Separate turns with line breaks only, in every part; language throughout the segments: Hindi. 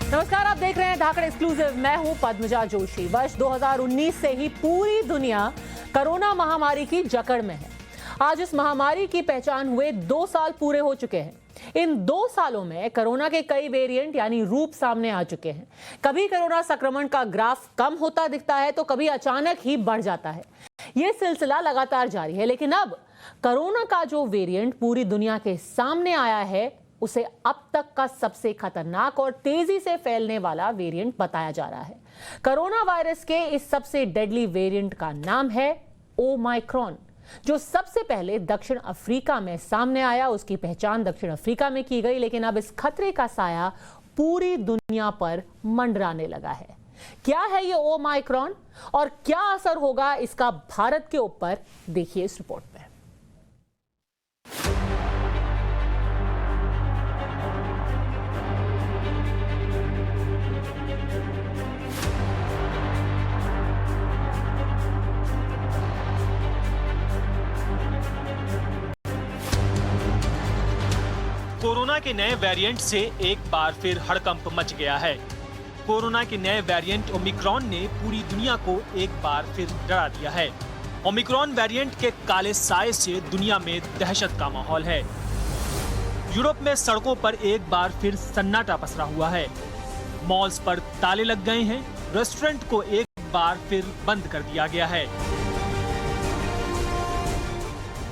नमस्कार, आप देख रहे हैं धाकड़ एक्सक्लूसिव। मैं हूं पद्मजा जोशी। वर्ष 2019 से ही पूरी दुनिया कोरोना महामारी की जकड़ में है। आज इस महामारी की पहचान हुए 2 साल पूरे हो चुके हैं। इन 2 सालों में कोरोना के कई वेरिएंट यानी रूप सामने आ चुके हैं। कभी कोरोना संक्रमण का ग्राफ कम होता दिखता है तो कभी अचानक ही बढ़ जाता है। यह सिलसिला लगातार जारी है, लेकिन अब कोरोना का जो वेरिएंट पूरी दुनिया के सामने आया है उसे अब तक का सबसे खतरनाक और तेजी से फैलने वाला वेरिएंट बताया जा रहा है। कोरोना वायरस के इस सबसे डेडली वेरिएंट का नाम है ओमाइक्रॉन, जो सबसे पहले दक्षिण अफ्रीका में सामने आया। उसकी पहचान दक्षिण अफ्रीका में की गई, लेकिन अब इस खतरे का साया पूरी दुनिया पर मंडराने लगा है। क्या है ये ओमाइक्रॉन और क्या असर होगा इसका भारत के ऊपर, देखिए इस रिपोर्ट में।
कोरोना के नए वेरिएंट से एक बार फिर हड़कंप मच गया है। कोरोना के नए वेरिएंट ओमिक्रॉन ने पूरी दुनिया को एक बार फिर डरा दिया है। ओमिक्रॉन वेरिएंट के काले साए से दुनिया में दहशत का माहौल है। यूरोप में सड़कों पर एक बार फिर सन्नाटा पसरा हुआ है। मॉल्स पर ताले लग गए हैं। रेस्टोरेंट को एक बार फिर बंद कर दिया गया है।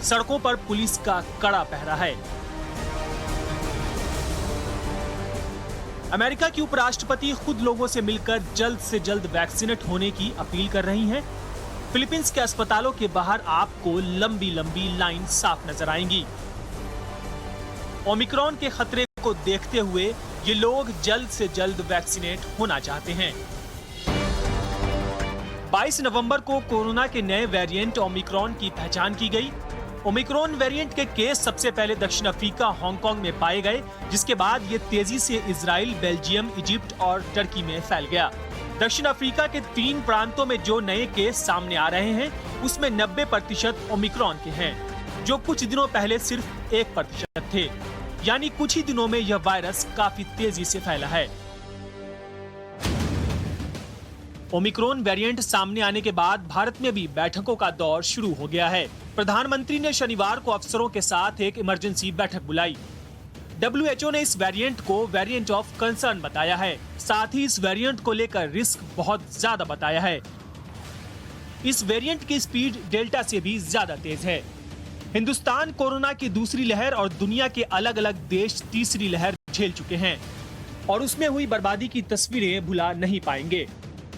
सड़कों पर पुलिस का कड़ा पहरा है। अमेरिका की उपराष्ट्रपति खुद लोगों से मिलकर जल्द से जल्द वैक्सीनेट होने की अपील कर रही हैं। फिलीपींस के अस्पतालों के बाहर आपको लंबी लंबी लाइन साफ नजर आएंगी। ओमिक्रॉन के खतरे को देखते हुए ये लोग जल्द से जल्द वैक्सीनेट होना चाहते हैं। 22 नवंबर को कोरोना के नए वेरिएंट ओमिक्रॉन की पहचान की गई। ओमिक्रॉन वेरिएंट के केस सबसे पहले दक्षिण अफ्रीका, हांगकांग में पाए गए, जिसके बाद ये तेजी से इजराइल, बेल्जियम, इजिप्ट और टर्की में फैल गया। दक्षिण अफ्रीका के 3 प्रांतों में जो नए केस सामने आ रहे हैं उसमें 90% ओमिक्रॉन के हैं, जो कुछ दिनों पहले सिर्फ 1% थे। यानी कुछ ही दिनों में यह वायरस काफी तेजी से फैला है। ओमिक्रॉन वेरिएंट सामने आने के बाद भारत में भी बैठकों का दौर शुरू हो गया है। प्रधानमंत्री ने शनिवार को अफसरों के साथ एक इमरजेंसी बैठक बुलाई। WHO ने इस वेरिएंट को वेरिएंट ऑफ कंसर्न बताया है। साथ ही इस वेरिएंट को लेकर रिस्क बहुत ज्यादा बताया है। इस वेरिएंट की स्पीड डेल्टा से भी ज्यादा तेज है। हिंदुस्तान कोरोना की दूसरी लहर और दुनिया के अलग अलग देश तीसरी लहर झेल चुके हैं और उसमें हुई बर्बादी की तस्वीरें भुला नहीं पाएंगे।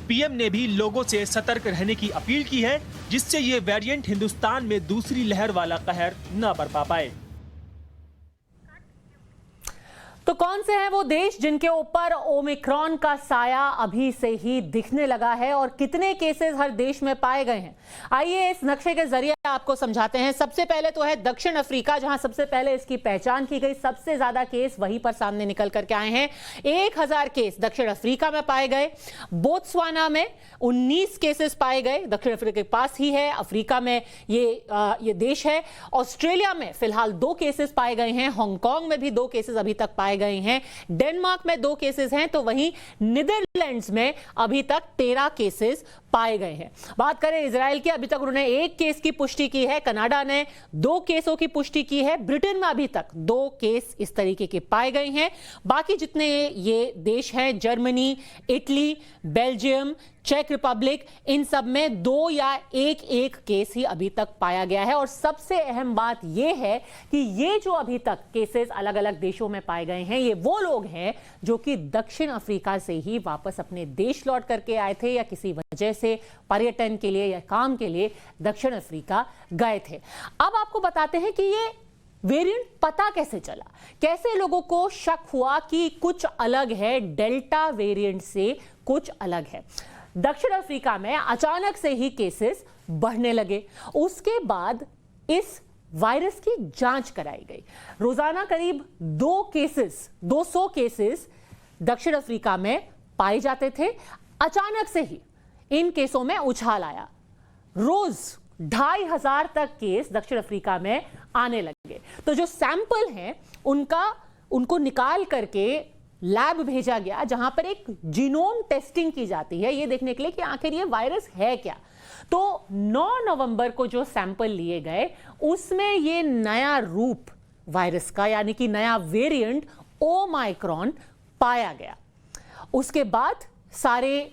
पीएम ने भी लोगों से सतर्क रहने की अपील की है, जिससे ये वेरिएंट हिंदुस्तान में दूसरी लहर वाला कहर न बरपा पाए।
तो कौन से हैं वो देश जिनके ऊपर ओमिक्रॉन का साया अभी से ही दिखने लगा है और कितने केसेस हर देश में पाए गए हैं, आइए इस नक्शे के जरिए आपको समझाते हैं। सबसे पहले तो है दक्षिण अफ्रीका, जहां सबसे पहले इसकी पहचान की गई। सबसे ज्यादा केस वहीं पर सामने निकल करके आए हैं। 1000 केस दक्षिण अफ्रीका में पाए गए। बोत्सवाना में 19 केसेस पाए गए। दक्षिण अफ्रीका के पास ही है, अफ्रीका में ये देश है। ऑस्ट्रेलिया में फिलहाल 2 केसेस पाए गए हैं। हांगकांग में भी 2 केसेस अभी तक पाए गए हैं। डेनमार्क में 2 केसेस हैं, तो वहीं नीदरलैंड्स में अभी तक 13 केसेस पाए गए हैं। बात करें इजराइल की, अभी तक उन्होंने 1 केस की पुष्टि की है। कनाडा ने 2 केसों की पुष्टि की है। ब्रिटेन में अभी तक 2 केस इस तरीके के पाए गए हैं। बाकी जितने ये देश हैं, जर्मनी, इटली, बेल्जियम, चेक रिपब्लिक, इन सब में 2 या 1 केस ही अभी तक पाया गया है। और सबसे अहम बात यह है कि ये जो अभी तक केसेस अलग अलग देशों में पाए गए हैं, ये वो लोग हैं जो कि दक्षिण अफ्रीका से ही वापस अपने देश लौट करके आए थे या किसी वजह से पर्यटन के लिए या काम के लिए दक्षिण अफ्रीका गए थे। अब आपको बताते हैं कि ये वेरिएंट पता कैसे चला, कैसे लोगों को शक हुआ कि कुछ अलग है, डेल्टा वेरिएंट से कुछ अलग है। दक्षिण अफ्रीका में अचानक से ही केसेस बढ़ने लगे। उसके बाद इस वायरस की जांच कराई गई। रोजाना करीब 200 केसेस दक्षिण अफ्रीका में पाए जाते थे। अचानक से ही इन केसों में उछाल आया। रोज 2500 तक केस दक्षिण अफ्रीका में आने लगे। तो जो सैंपल हैं उनको निकाल करके लैब भेजा गया जहां पर एक जीनोम टेस्टिंग की जाती है ये देखने के लिए कि आखिर ये वायरस है क्या। तो 9 नवंबर को जो सैंपल लिए गए उसमें ये नया रूप वायरस का यानी कि नया वेरिएंट ओमाइक्रॉन पाया गया। उसके बाद सारे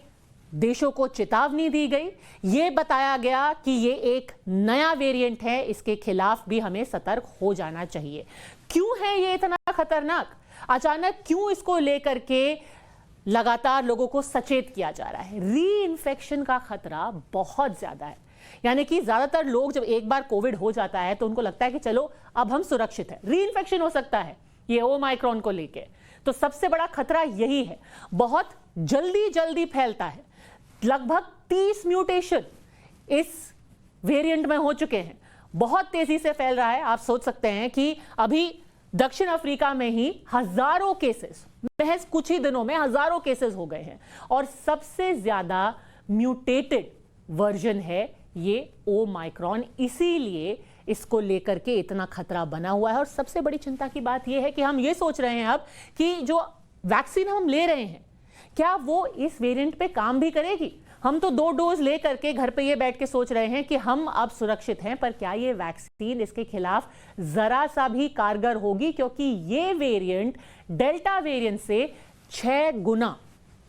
देशों को चेतावनी दी गई, ये बताया गया कि ये एक नया वेरिएंट है, इसके खिलाफ भी हमें सतर्क हो जाना चाहिए। क्यों है ये इतना खतरनाक? अचानक क्यों इसको लेकर के लगातार लोगों को सचेत किया जा रहा है? री इन्फेक्शन का खतरा बहुत ज्यादा है, यानी कि ज्यादातर लोग जब एक बार कोविड हो जाता है तो उनको लगता है कि चलो अब हम सुरक्षित हैं। री इन्फेक्शन हो सकता है ये ओमाइक्रॉन को लेके, तो सबसे बड़ा खतरा यही है। बहुत जल्दी फैलता है, लगभग 30 म्यूटेशन इस वेरिएंट में हो चुके हैं, बहुत तेजी से फैल रहा है। आप सोच सकते हैं कि अभी दक्षिण अफ्रीका में ही हजारों केसेस, महज कुछ ही दिनों में हजारों केसेस हो गए हैं और सबसे ज्यादा म्यूटेटेड वर्जन है ये ओमाइक्रॉन, इसीलिए इसको लेकर के इतना खतरा बना हुआ है। और सबसे बड़ी चिंता की बात यह है कि हम ये सोच रहे हैं अब कि जो वैक्सीन हम ले रहे हैं क्या वो इस वेरिएंट पे काम भी करेगी। हम तो 2 डोज ले करके घर पे ये बैठ के सोच रहे हैं कि हम अब सुरक्षित हैं, पर क्या ये वैक्सीन इसके खिलाफ जरा सा भी कारगर होगी? क्योंकि ये वेरिएंट डेल्टा वेरिएंट से 6 गुना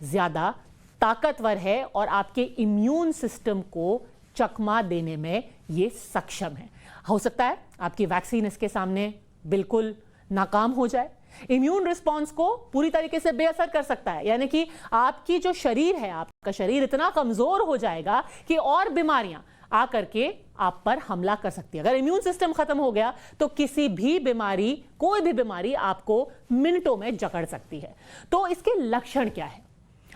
ज्यादा ताकतवर है और आपके इम्यून सिस्टम को चकमा देने में ये सक्षम है। हो सकता है आपकी वैक्सीन इसके सामने बिल्कुल नाकाम हो जाए, इम्यून रिस्पांस को पूरी तरीके से बेअसर कर सकता है, यानी कि आपकी जो शरीर है, आपका शरीर इतना कमजोर हो जाएगा कि और बीमारियां आकर के आप पर हमला कर सकती है। अगर इम्यून सिस्टम खत्म हो गया तो किसी भी बीमारी, कोई भी बीमारी आपको मिनटों में जकड़ सकती है। तो इसके लक्षण क्या है?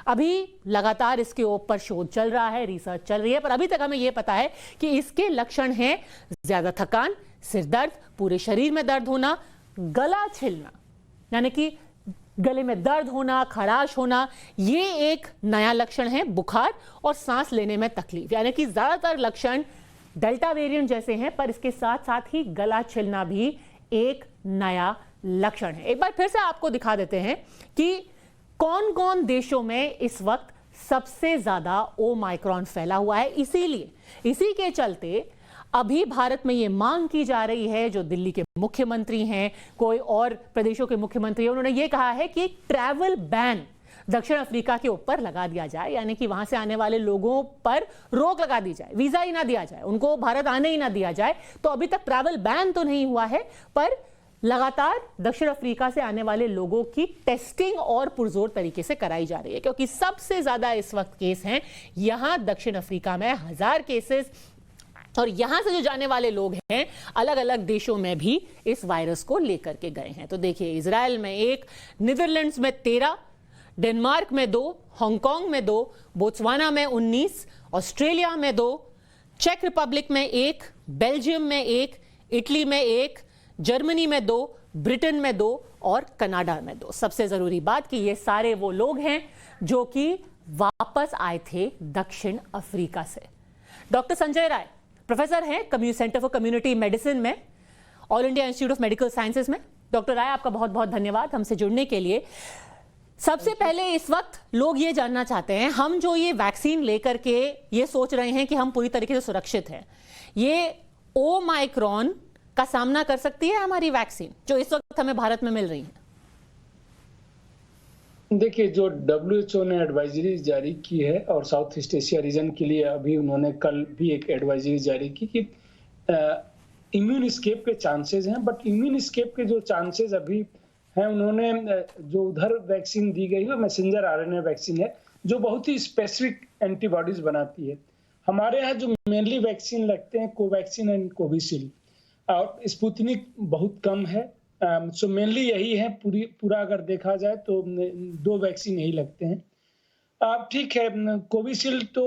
अभी लगातार इसके ऊपर शोध चल रहा है, रिसर्च चल रही है, पर अभी तक हमें यह पता है कि इसके लक्षण हैं ज्यादा थकान, सिर दर्द, पूरे शरीर में दर्द होना, गला छिलना यानी कि गले में दर्द होना, खराश होना, ये एक नया लक्षण है, बुखार और सांस लेने में तकलीफ, यानी कि ज्यादातर लक्षण डेल्टा वेरिएंट जैसे हैं, पर इसके साथ साथ ही गला छिलना भी एक नया लक्षण है। एक बार फिर से आपको दिखा देते हैं कि कौन कौन देशों में इस वक्त सबसे ज्यादा ओमाइक्रॉन फैला हुआ है। इसीलिए इसी के चलते अभी भारत में ये मांग की जा रही है, जो दिल्ली के मुख्यमंत्री हैं, कोई और प्रदेशों के मुख्यमंत्री हैं, उन्होंने ये कहा है कि एक ट्रैवल बैन दक्षिण अफ्रीका के ऊपर लगा दिया जाए, यानी कि वहां से आने वाले लोगों पर रोक लगा दी जाए, वीजा ही ना दिया जाए, उनको भारत आने ही ना दिया जाए। तो अभी तक ट्रैवल बैन तो नहीं हुआ है, पर लगातार दक्षिण अफ्रीका से आने वाले लोगों की टेस्टिंग और पुरजोर तरीके से कराई जा रही है, क्योंकि सबसे ज्यादा इस वक्त केस हैं यहां दक्षिण अफ्रीका में, 1000 केसेस, और यहां से जो जाने वाले लोग हैं अलग अलग देशों में भी इस वायरस को लेकर के गए हैं। तो देखिए, इजराइल में 1, नीदरलैंड्स में 13, डेनमार्क में 2, हांगकांग में 2, बोत्सवाना में 19, ऑस्ट्रेलिया में 2, चेक रिपब्लिक में 1, बेल्जियम में 1, इटली में 1, जर्मनी में 2, ब्रिटेन में 2 और कनाडा में 2। सबसे जरूरी बात कि ये सारे वो लोग हैं जो कि वापस आए थे दक्षिण अफ्रीका से। डॉक्टर संजय राय प्रोफेसर हैं सेंटर फॉर कम्युनिटी मेडिसिन में, all India institute of medical sciences में। डॉक्टर राय, आपका बहुत बहुत धन्यवाद हमसे जुड़ने के लिए। सबसे पहले इस वक्त लोग ये जानना चाहते हैं, हम जो ये वैक्सीन लेकर के ये सोच रहे हैं कि हम पूरी तरीके से सुरक्षित हैं, ये ओमाइक्रॉन का सामना कर सकती है हमारी वैक्सीन जो इस वक्त हमें भारत में मिल रही है?
देखिए, जो WHO ने एडवाइजरी जारी की है और साउथ ईस्ट एशिया रीजन के लिए अभी उन्होंने कल भी एक एडवाइजरी जारी की कि इम्यून एस्केप के चांसेस हैं, बट इम्यून एस्केप के जो चांसेस अभी हैं, उन्होंने जो उधर वैक्सीन दी गई है मैसेंजर RNA वैक्सीन है जो बहुत ही स्पेसिफिक एंटीबॉडीज बनाती है। हमारे यहाँ जो मेनली वैक्सीन लगते हैं कोवैक्सीन एंड कोविशील्ड, और स्पुतनिक बहुत कम है। सो मेनली यही है, पूरा अगर देखा जाए तो 2 वैक्सीन यही लगते हैं। ठीक है, कोविशील्ड तो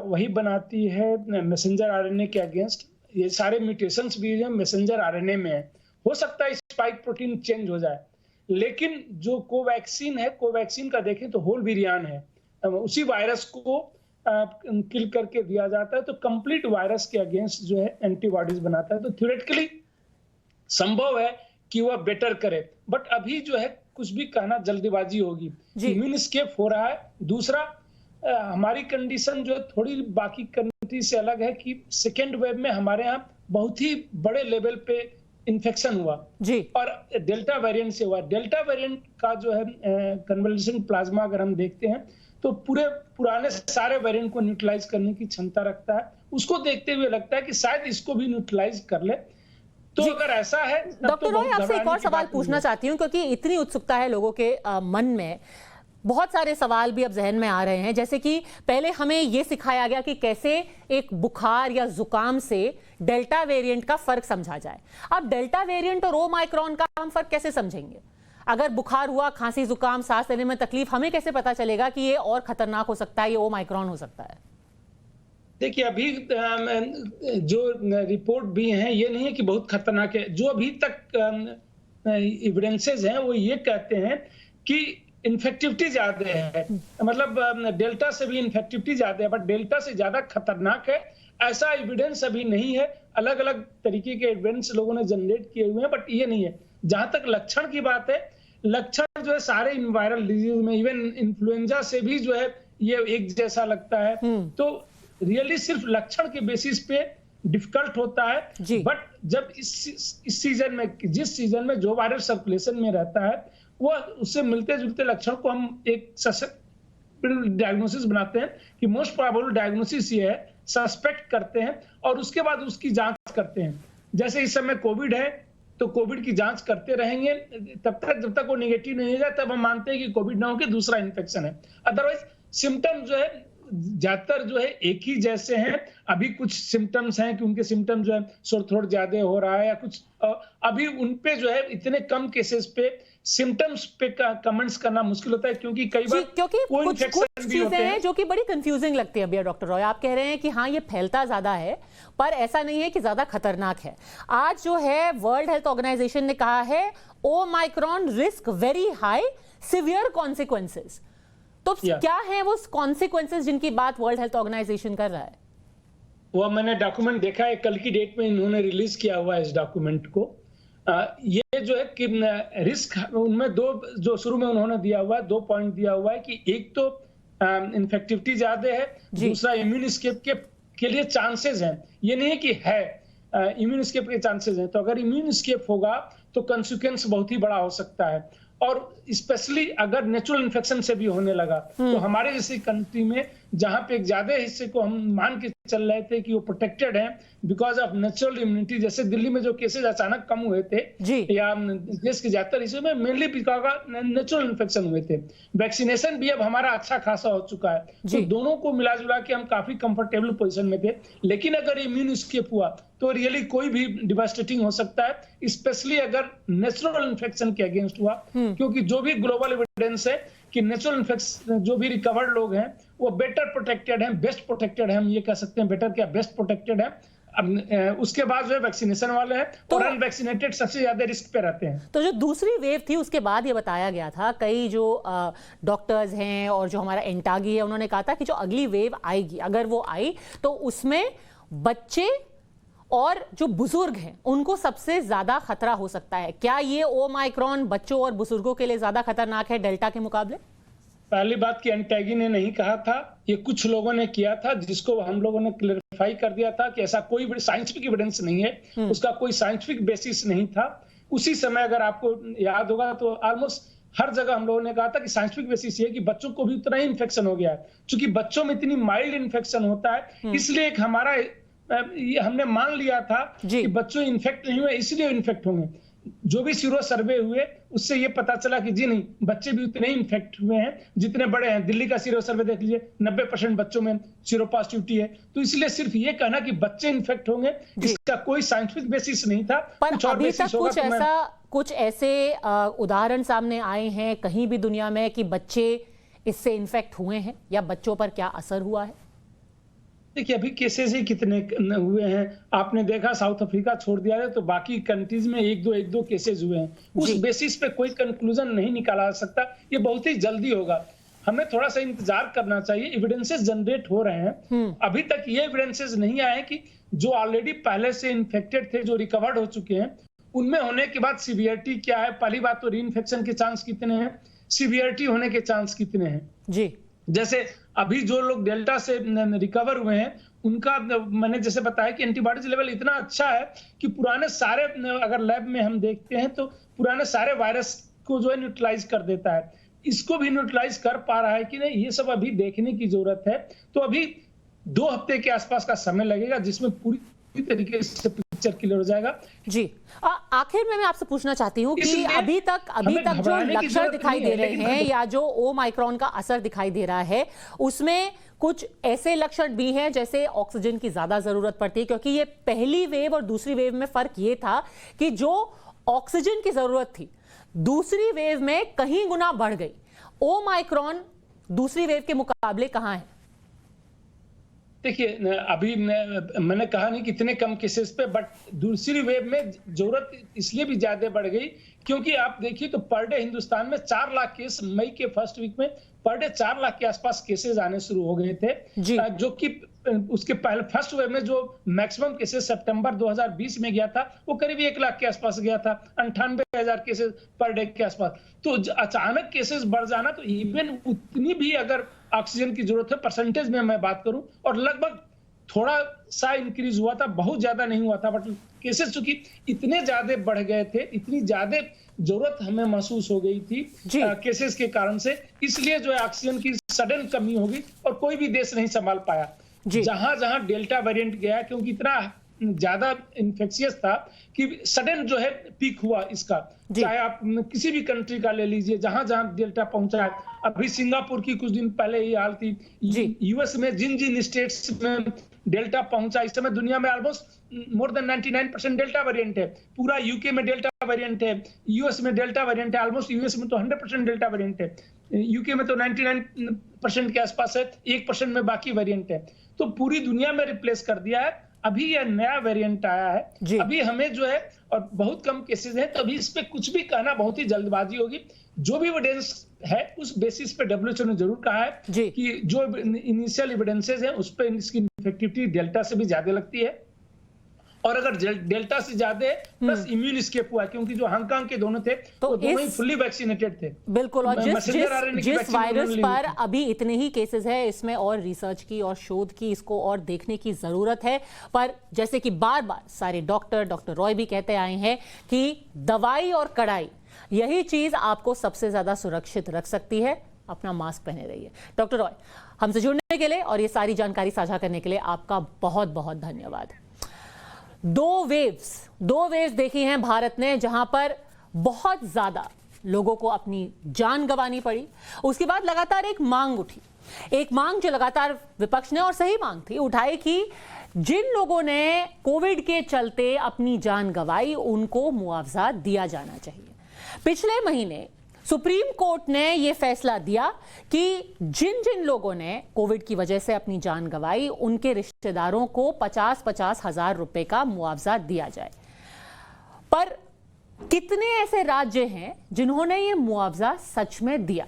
वही बनाती है मैसेंजर RNA के अगेंस्ट। ये सारे म्यूटेशंस भी हैं मैसेंजर RNA में है, हो सकता है स्पाइक प्रोटीन चेंज हो जाए, लेकिन जो कोवैक्सीन है, कोवैक्सीन का देखें तो होल वेरिएंट है, उसी वायरस को किल करके दिया जाता है, तो कंप्लीट वायरस के अगेंस्ट जो है एंटीबॉडीज बनाता है। तो थ्योरेटिकली संभव है कि वह बेटर करे, बट अभी जो है कुछ भी कहना जल्दीबाजी होगी। इम्यून एस्केप हो रहा है। दूसरा, हमारी कंडीशन जो थोड़ी बाकी कंट्री से अलग है कि सेकेंड वेव में हमारे यहाँ बहुत ही बड़े लेवल पे इन्फेक्शन हुआ जी, और डेल्टा वेरिएंट से हुआ। डेल्टा वेरिएंट का जो है कन्वल्यूशन प्लाज्मा अगर हम देखते हैं तो पूरे पुराने सारे वेरिएंट को न्यूट्रलाइज करने की क्षमता रखता है। उसको देखते हुए लगता है कि शायद इसको भी न्यूट्रलाइज कर ले। तो अगर ऐसा है,
डॉक्टर रॉय, आपसे एक और सवाल पूछना चाहती हूँ, क्योंकि इतनी उत्सुकता है लोगों के मन में। बहुत सारे सवाल भी अब जहन में आ रहे हैं, जैसे कि पहले हमें ये सिखाया गया कि कैसे एक बुखार या जुकाम से डेल्टा वेरिएंट का फर्क समझा जाए। अब डेल्टा वेरिएंट और ओमाइक्रॉन का हम फर्क कैसे समझेंगे? अगर बुखार हुआ, खांसी, जुकाम, सांस लेने में तकलीफ, हमें कैसे पता चलेगा कि ये और खतरनाक हो सकता है, ये ओमाइक्रॉन हो सकता है?
देखिए, अभी जो रिपोर्ट भी हैं ये नहीं है कि बहुत खतरनाक है। जो अभी तक एविडेंसेस हैं वो ये कहते हैं कि इन्फेक्टिविटी ज्यादा है, मतलब डेल्टा से भी इन्फेक्टिविटी ज्यादा है, बट डेल्टा से ज्यादा खतरनाक है ऐसा एविडेंस अभी नहीं है। अलग अलग तरीके के एविडेंस लोगों ने जनरेट किए हुए हैं, बट ये नहीं है। जहां तक लक्षण की बात है, लक्षण जो है सारे वायरल डिजीज में, इवन इन्फ्लुएंजा से भी जो है ये एक जैसा लगता है। तो रियली सिर्फ लक्षण के बेसिस पे डिफिकल्ट होता है। बट जब इस सीजन में, जिस सीजन में जो वायरस सर्कुलेशन में रहता है, वो उससे मिलते जुलते लक्षण को हम एक डायग्नोसिस बनाते हैं कि मोस्ट प्रोबेबल डायग्नोसिस ये है, सस्पेक्ट करते हैं और उसके बाद उसकी जांच करते हैं। जैसे इस समय कोविड है तो कोविड की जांच करते रहेंगे तब तक, जब तक वो नेगेटिव नहीं हो जाए तब हम मानते हैं कि कोविड ना हो के दूसरा इन्फेक्शन है। अदरवाइज सिम्टम्स जो है ज्यादातर जो है एक ही जैसे हैं। अभी कुछ सिम्टम्स हैं कि उनके सिम्टम्स जो है सोर थ्रोट ज्यादा हो रहा है या कुछ, अभी उनपे जो है इतने कम केसेस पे सिम्टम्स पे कमेंट्स करना मुश्किल होता है, क्योंकि कई बार
क्योंकि कुछ चीजें हैं जो कि बड़ी कंफ्यूजिंग लगती है। भैया डॉक्टर रॉय, आप कह रहे हैं कि हाँ ये फैलता ज्यादा है, पर ऐसा नहीं है कि ज्यादा खतरनाक है। आज जो है वर्ल्ड हेल्थ ऑर्गेनाइजेशन ने कहा है Omicron risk very high, severe consequences. तो क्या है वो कॉन्सिक्वेंसेस जिनकी बात वर्ल्ड हेल्थ ऑर्गेनाइजेशन कर रहा है?
वो मैंने डॉक्यूमेंट देखा है, कल की डेट में इन्होंने रिलीज किया हुआ है इस डॉक्यूमेंट को। ये जो है कि रिस्क उनमें दो, जो शुरू में उन्होंने दिया हुआ है, 2 पॉइंट दिया हुआ है कि एक तो इन्फेक्टिविटी ज्यादा है, दूसरा इम्यून एस्केप के लिए चांसेस हैं। ये नहीं है कि है, इम्यून एस्केप के चांसेस हैं। तो अगर इम्यून एस्केप होगा तो कंसिक्वेंस बहुत ही बड़ा हो सकता है, और स्पेशली अगर नेचुरल इन्फेक्शन से भी होने लगा तो हमारे जैसी कंट्री में जहां पे एक ज्यादा हिस्से को हम मान के चल रहे थे कि वो प्रोटेक्टेड है बिकॉज ऑफ नेचुरल इम्यूनिटी, जैसे दिल्ली में जो केसेस अचानक कम हुए थे या देश के ज्यादातर हिस्सों में mainly because of natural infection हुए थे। वैक्सीनेशन भी अब हमारा अच्छा खासा हो चुका है, तो दोनों को मिला जुला के हम काफी कंफर्टेबल पोजीशन में थे। लेकिन अगर इम्यून एस्केप हुआ तो रियली कोई भी डिवास्टेटिंग हो सकता है, स्पेशली अगर नेचुरल इन्फेक्शन के अगेंस्ट हुआ, क्योंकि जो भी ग्लोबल एविडेंस है कि नेचुरल इन्फेक्शन जो भी रिकवर्ड लोग हैं वो बेटर प्रोटेक्टेड हैं, बेस्ट प्रोटेक्टेड हैं, हम ये कह सकते हैं, बेटर क्या बेस्ट प्रोटेक्टेड है। अब उसके बाद जो है वैक्सीनेशन वाले हैं तो और अनवैक्सीनेटेड सबसे ज्यादा रिस्क पे रहते हैं।
तो जो दूसरी वेव थी उसके बाद ये बताया गया था, कई जो डॉक्टर्स हैं और जो हमारा एंटागी है उन्होंने कहा था कि जो अगली वेव आएगी, अगर वो आई तो उसमें बच्चे और जो बुजुर्ग हैं उनको सबसे ज्यादा खतरा हो सकता है। क्या ये ओमाइक्रॉन बच्चों और बुजुर्गों के लिए ज्यादा खतरनाक है डेल्टा के मुकाबले?
पहली बात की एंटैगी ने नहीं कहा था, ये कुछ लोगों ने किया था, जिसको हम लोगों ने क्लैरिफाई कर दिया था कि ऐसा कोई साइंटिफिक एविडेंस नहीं है, उसका कोई साइंटिफिक बेसिस नहीं था। उसी समय अगर आपको याद होगा तो ऑलमोस्ट हर जगह हम लोगों ने कहा था कि साइंटिफिक बेसिस ये कि बच्चों को भी उतना ही इन्फेक्शन हो गया है। क्योंकि बच्चों में इतनी माइल्ड इन्फेक्शन होता है, इसलिए एक हमारा हमने मान लिया था कि बच्चों इन्फेक्ट नहीं हुए इसलिए इन्फेक्ट होंगे। जो भी सीरो सर्वे हुए उससे ये पता चला कि जी नहीं, बच्चे भी उतने ही इन्फेक्ट हुए हैं जितने बड़े हैं। दिल्ली का सीरो सर्वे देख लीजिए, 90% बच्चों में सीरो पॉजिटिविटी है। तो इसलिए सिर्फ ये कहना कि बच्चे इन्फेक्ट होंगे इसका कोई साइंटिफिक बेसिस नहीं था।
पर अभी तक कुछ ऐसे उदाहरण सामने आए हैं कहीं भी दुनिया में कि बच्चे इससे इन्फेक्ट हुए हैं या बच्चों पर क्या असर हुआ है?
देखिए, अभी केसेस ही कितने हुए हैं, आपने देखा साउथ अफ्रीका छोड़ दिया है तो बाकी कंट्रीज में एक दो केसेस हुए हैं। उस बेसिस पे कोई कंक्लूजन नहीं निकाला जा सकता, ये बहुत ही जल्दी होगा। हमें थोड़ा सा इंतजार करना चाहिए, एविडेंसेस जनरेट हो रहे हैं। अभी तक ये एविडेंसेस नहीं आए कि जो ऑलरेडी पहले से इन्फेक्टेड थे, जो रिकवर्ड हो चुके हैं, उनमें होने के बाद सीवियरिटी क्या है, पहली बात तो रीइंफेक्शन के चांस कितने हैं, सीवियरिटी होने के चांस कितने हैं।
जी,
जैसे अभी जो लोग डेल्टा से रिकवर हुए हैं उनका मैंने जैसे बताया कि एंटीबॉडीज लेवल इतना अच्छा है कि पुराने सारे, अगर लैब में हम देखते हैं तो पुराने सारे वायरस को जो है न्यूट्रलाइज कर देता है। इसको भी न्यूट्रलाइज कर पा रहा है कि नहीं, ये सब अभी देखने की जरूरत है। तो अभी 2 हफ्ते के आसपास का समय लगेगा जिसमें पूरी तरीके से पिक्चर क्लियर हो जाएगा।
जी, आखिर में मैं आपसे पूछना चाहती हूँ कि अभी तक जो लक्षण दिखाई दे रहे हैं या जो ओमाइक्रॉन का असर दिखाई दे रहा है उसमें कुछ ऐसे लक्षण भी हैं जैसे ऑक्सीजन की ज्यादा जरूरत पड़ती है, क्योंकि ये पहली वेव और दूसरी वेव में फर्क ये था कि जो ऑक्सीजन की जरूरत थी दूसरी वेव में कहीं गुना बढ़ गई। ओमाइक्रॉन दूसरी वेव के मुकाबले कहां है?
देखिए, अभी मैंने कहा नहीं कितने कम केसेस पे, बट दूसरी वेव में जरूरत इसलिए भी ज्यादा बढ़ गई क्योंकि आप देखिए तो पर डे हिंदुस्तान में 4 लाख केस मई के फर्स्ट वीक में पर डे 4 लाख के आसपास केसेस आने शुरू हो गए थे, जो कि उसके पहले फर्स्ट वेव में जो मैक्सिमम केसेस सितंबर 2020 में गया था वो करीब 1 लाख के आसपास गया था, 98,000 केसेस पर डे के आसपास। तो अचानक केसेस बढ़ जाना, तो इवन उतनी भी अगर ऑक्सीजन की जरूरत है परसेंटेज में मैं बात करूं, और लगभग थोड़ा सा इंक्रीज हुआ था, बहुत ज्यादा नहीं हुआ था, बट केसेस चूंकि इतने ज्यादा बढ़ गए थे, इतनी ज्यादा जरूरत हमें महसूस हो गई थी केसेस के कारण से, इसलिए जो है ऑक्सीजन की सडन कमी हो गई और कोई भी देश नहीं संभाल पाया। जहां जहां डेल्टा वेरिएंट गया, क्योंकि इतना ज्यादा इन्फेक्शियस था कि सडन जो है पीक हुआ इसका, चाहे आप किसी भी कंट्री का ले लीजिए, जहां जहां डेल्टा पहुंचा है। अभी सिंगापुर की कुछ दिन पहले ही हाल थी, यूएस में जिन जिन स्टेट्स में डेल्टा पहुंचा, इस समय दुनिया में almost more than 99% delta variant है। पूरा यूके में डेल्टा वेरिएंट है, यूएस में डेल्टा वेरिएंट है, ऑलमोस्ट यूएस में तो 100% डेल्टा वेरिएंट है, यूके में तो 99% के आसपास है, 1% में बाकी वेरिएंट है। तो पूरी दुनिया में रिप्लेस कर दिया है। अभी यह नया वेरिएंट आया है, अभी हमें जो है और बहुत कम केसेस हैं, तो अभी इस पे कुछ भी कहना बहुत ही जल्दबाजी होगी। जो भी एविडेंस है उस बेसिस पे डब्ल्यूएचओ ने जरूर कहा है कि जो इनिशियल एविडेंसेस हैं उस पे इसकी इफेक्टिविटी डेल्टा से भी ज्यादा लगती है, और अगर डेल्टा से ज्यादा है प्लस इम्यून एस्केप हुआ, क्योंकि जो हांगकांग के दोनों थे तो दोनों ही फुल्ली वैक्सीनेटेड थे।
बिल्कुल, और जिस वायरस पर अभी इतने ही केसेस है, इसमें और रिसर्च की और शोध की, इसको और देखने की जरूरत है। पर जैसे कि बार बार सारे डॉक्टर रॉय भी कहते आए हैं कि दवाई और कड़ाई यही चीज आपको सबसे ज्यादा सुरक्षित रख सकती है। अपना मास्क पहने रहिए। डॉक्टर रॉय, हमसे जुड़ने के लिए और ये सारी जानकारी साझा करने के लिए आपका बहुत बहुत धन्यवाद। 2 वेव्स देखी हैं भारत ने, जहां पर बहुत ज्यादा लोगों को अपनी जान गंवानी पड़ी। उसके बाद लगातार एक मांग उठी, एक मांग जो लगातार विपक्ष ने, और सही मांग थी, उठाई कि जिन लोगों ने कोविड के चलते अपनी जान गंवाई उनको मुआवजा दिया जाना चाहिए। पिछले महीने सुप्रीम कोर्ट ने यह फैसला दिया कि जिन जिन लोगों ने कोविड की वजह से अपनी जान गंवाई उनके रिश्तेदारों को 50-50 हजार रुपए का मुआवजा दिया जाए। पर कितने ऐसे राज्य हैं जिन्होंने यह मुआवजा सच में दिया?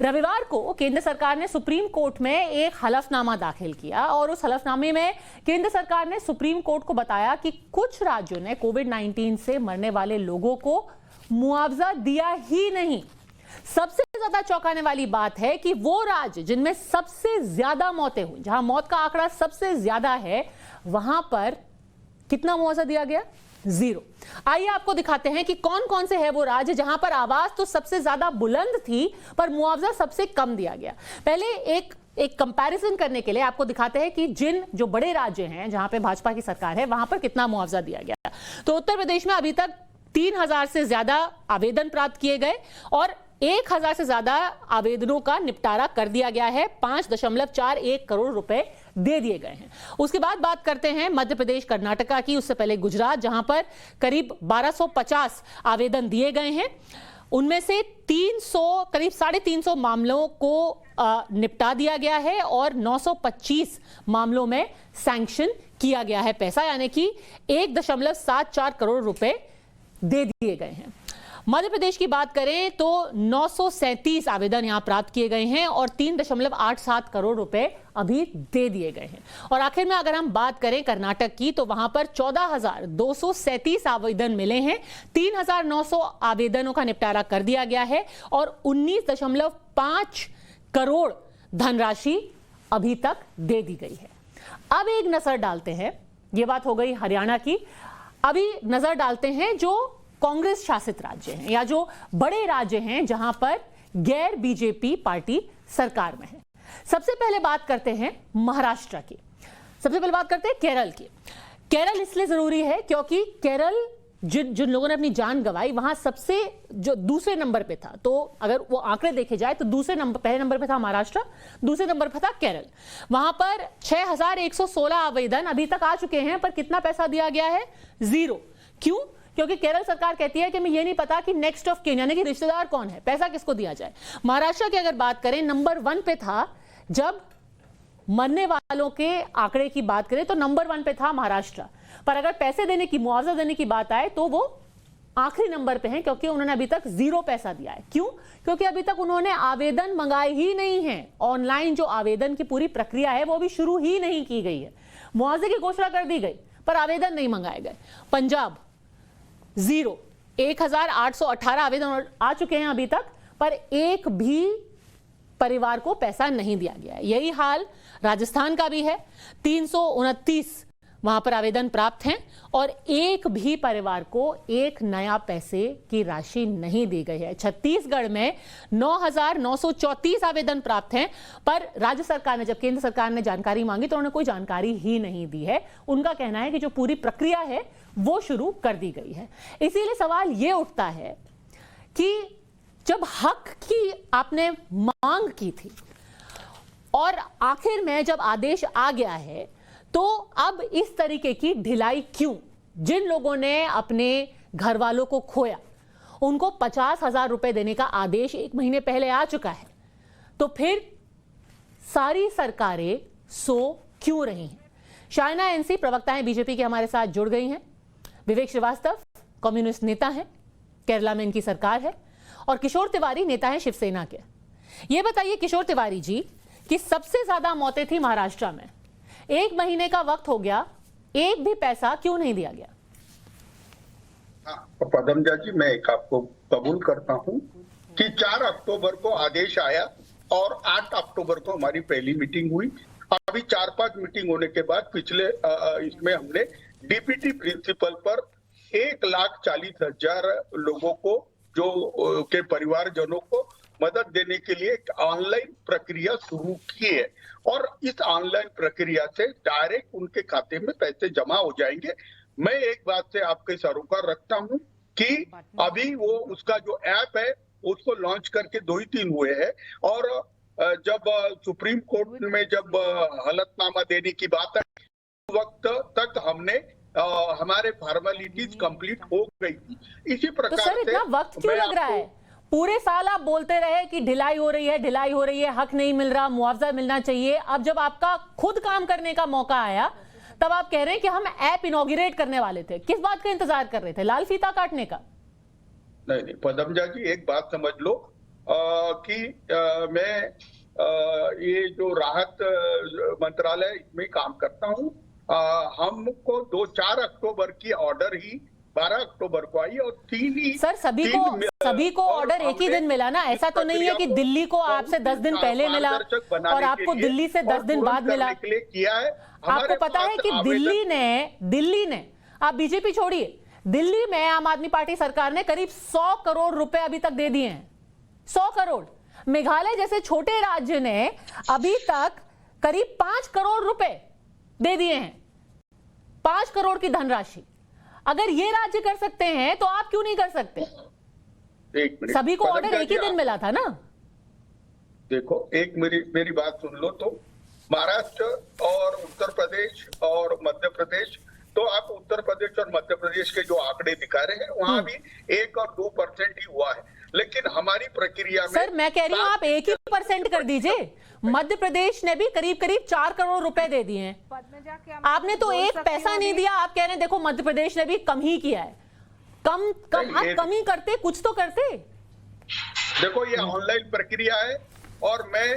रविवार को केंद्र सरकार ने सुप्रीम कोर्ट में एक हलफनामा दाखिल किया और उस हलफनामे में केंद्र सरकार ने सुप्रीम कोर्ट को बताया कि कुछ राज्यों ने कोविड-19 से मरने वाले लोगों को मुआवजा दिया ही नहीं। सबसे ज्यादा चौंकाने वाली बात है कि वो राज्य जिनमें सबसे ज्यादा मौतें हुई, जहां मौत का आंकड़ा सबसे ज्यादा है, वहां पर कितना मुआवजा दिया गया? 0। आइए आपको दिखाते हैं कि कौन कौन से है वो राज्य जहां पर आवाज तो सबसे ज्यादा बुलंद थी पर मुआवजा सबसे कम दिया गया। पहले एक कंपैरिजन करने के लिए आपको दिखाते हैं कि जो बड़े राज्य हैं जहां पे भाजपा की सरकार है वहां पर कितना मुआवजा दिया गया। तो उत्तर प्रदेश में अभी तक 3,000 से ज्यादा आवेदन प्राप्त किए गए और 1,000 से ज्यादा आवेदनों का निपटारा कर दिया गया है। 5.41 करोड़ रुपए दे दिए गए हैं। उसके बाद बात करते हैं मध्य प्रदेश, कर्नाटका की, उससे पहले गुजरात, जहां पर करीब 1250 आवेदन दिए गए हैं। उनमें से 300 करीब 350 मामलों को निपटा दिया गया है और 925 मामलों में सैंक्शन किया गया है पैसा, यानी कि 1.74 करोड़ रुपए दे दिए गए हैं। मध्य प्रदेश की बात करें तो 937 आवेदन यहां प्राप्त किए गए हैं और 3.87 करोड़ रुपए अभी दे दिए गए हैं। और आखिर में अगर हम बात करें कर्नाटक की तो वहां पर 14,237 आवेदन मिले हैं, 3,900 आवेदनों का निपटारा कर दिया गया है और 19.5 करोड़ धनराशि अभी तक दे दी गई है। अब एक नजर डालते हैं, ये बात हो गई हरियाणा की, अभी नजर डालते हैं जो कांग्रेस शासित राज्य हैं या जो बड़े राज्य हैं जहां पर गैर बीजेपी पार्टी सरकार में है। सबसे पहले बात करते हैं महाराष्ट्र की, सबसे पहले बात करते हैं केरल की। केरल इसलिए जरूरी है क्योंकि केरल जिन लोगों ने अपनी जान गंवाई वहां सबसे जो दूसरे नंबर पे था, तो अगर वो आंकड़े देखे जाए तो पहले नंबर पे था महाराष्ट्र, दूसरे नंबर पे था केरल। वहां पर 6,116 आवेदन अभी तक आ चुके हैं, पर कितना पैसा दिया गया है? 0। क्यों? क्योंकि केरल सरकार कहती है कि मैं ये नहीं पता कि नेक्स्ट ऑफ किन यानी कि रिश्तेदार कौन है, पैसा किसको दिया जाए। महाराष्ट्र की अगर बात करें, नंबर 1 पे था। जब मरने वालों के आंकड़े की बात करें तो नंबर 1 पे था महाराष्ट्र, पर अगर पैसे देने की, मुआवजा देने की बात आए तो वो आखिरी नंबर पे हैं क्योंकि उन्होंने अभी तक 0 पैसा दिया है। क्यों? क्योंकि अभी तक उन्होंने आवेदन मंगाए ही नहीं है। ऑनलाइन जो आवेदन की पूरी प्रक्रिया है वो भी शुरू ही नहीं की गई है। मुआवजे की घोषणा कर दी गई पर आवेदन नहीं मंगाए गए। पंजाब 0, 1,818 आवेदन आ चुके हैं अभी तक, पर एक भी परिवार को पैसा नहीं दिया गया है। यही हाल राजस्थान का भी है, 329 वहां पर आवेदन प्राप्त हैं और एक भी परिवार को एक नया पैसे की राशि नहीं दी गई है। छत्तीसगढ़ में 9,934 आवेदन प्राप्त हैं, पर राज्य सरकार ने, जब केंद्र सरकार ने जानकारी मांगी तो उन्होंने कोई जानकारी ही नहीं दी है। उनका कहना है कि जो पूरी प्रक्रिया है वो शुरू कर दी गई है। इसीलिए सवाल ये उठता है कि जब हक की आपने मांग की थी और आखिर में जब आदेश आ गया है तो अब इस तरीके की ढिलाई क्यों? जिन लोगों ने अपने घर वालों को खोया उनको 50,000 रुपए देने का आदेश 1 महीने पहले आ चुका है, तो फिर सारी सरकारें सो क्यों रही हैं? शायना एनसी प्रवक्ताएं बीजेपी के हमारे साथ जुड़ गई हैं। विवेक श्रीवास्तव कम्युनिस्ट नेता हैं, केरला में इनकी सरकार है, और किशोर तिवारी नेता है शिवसेना के। ये बताइए किशोर तिवारी जी कि सबसे ज्यादा मौतें थी महाराष्ट्र में, 1 महीने का वक्त हो गया, एक भी पैसा क्यों नहीं दिया गया?
हाँ, पदमजा जी, मैं एक आपको कबूल करता हूं कि 4 अक्टूबर को आदेश आया और 8 अक्टूबर को हमारी पहली मीटिंग हुई। अभी 4-5 मीटिंग होने के बाद पिछले इसमें हमने डीपीटी प्रिंसिपल पर 1,40,000 लोगों को जो के परिवारजनों को मदद देने के लिए एक ऑनलाइन प्रक्रिया शुरू की है और इस ऑनलाइन प्रक्रिया से डायरेक्ट उनके खाते में पैसे जमा हो जाएंगे। मैं एक बात से आपके सरोकार रखता हूं कि अभी वो उसका जो ऐप है उसको लॉन्च करके 2 ही 3 हुए हैं और जब सुप्रीम कोर्ट में जब हलफनामा देने की बात आई उस वक्त तक हमने हमारे फॉर्मेलिटीज कंप्लीट हो गई थी। इसी प्रकार
तो सर इतना वक्त क्यों लग रहा है? पूरे साल आप बोलते रहे कि ढिलाई हो रही है, ढिलाई हो रही है, हक नहीं मिल रहा, मुआवजा मिलना चाहिए। अब जब आपका खुद काम करने का मौका आया तब आप कह रहे हैं कि हम ऐप इनॉग्रेट करने वाले थे। किस बात का इंतजार कर रहे थे? लाल फीता काटने का?
नहीं पदमजा जी, एक बात समझ लो कि मैं ये जो राहत मंत्रालय में काम करता हूँ, हमको 4 अक्टूबर की ऑर्डर ही 12 अक्टूबर को आई और 3 ही
सर सभी को ऑर्डर एक ही दिन मिला ना? ऐसा तो नहीं है कि दिल्ली को आपसे 10 दिन पहले मिला और आपको दिल्ली से 10 दिन बाद मिला।
किया है।
आपको पता है कि दिल्ली ने आप बीजेपी छोड़िए, दिल्ली में आम आदमी पार्टी सरकार ने करीब 100 करोड़ रुपए अभी तक दे दिए हैं। 100 करोड़। मेघालय जैसे छोटे राज्य ने अभी तक करीब 5 करोड़ रुपए दे दिए हैं, 5 करोड़ की धनराशि। अगर ये राज्य कर सकते हैं तो आप क्यों नहीं कर सकते? सभी को ऑर्डर एक ही दिन मिला था ना?
देखो, एक मेरी बात सुन लो। तो महाराष्ट्र और उत्तर प्रदेश और मध्य प्रदेश, तो आप उत्तर प्रदेश और मध्य प्रदेश के जो आंकड़े दिखा रहे हैं वहां भी 1 और 2% ही हुआ है, लेकिन हमारी प्रक्रिया में
सर मैं कह रही हूं आप 1% कर दीजिए। मध्य प्रदेश ने भी करीब 4 करोड़ रुपए दे दिए हैं, आपने तो एक पैसा नहीं दिया। आप कह रहे हैं देखो मध्य प्रदेश ने भी कम ही किया है। कम आप कम ही करते, कुछ तो करते।
देखो ये ऑनलाइन प्रक्रिया है और मैं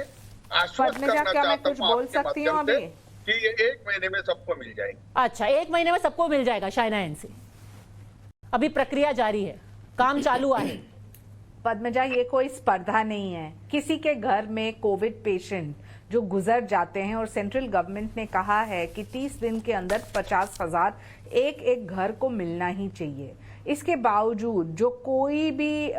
आश्वस्त करना चाहता हूं
बोल सकती हूँ अभी
कि ये 1 महीने में सबको मिल जाएगी।
अच्छा, 1 महीने में सबको मिल जाएगा। शाइना एनसी, अभी प्रक्रिया जारी है, काम चालू है।
पद्मजा, ये कोई स्पर्धा नहीं है। किसी के घर में कोविड पेशेंट जो गुजर जाते हैं और सेंट्रल गवर्नमेंट ने कहा है कि 30 दिन के अंदर 50,000 एक घर को मिलना ही चाहिए। इसके बावजूद जो कोई भी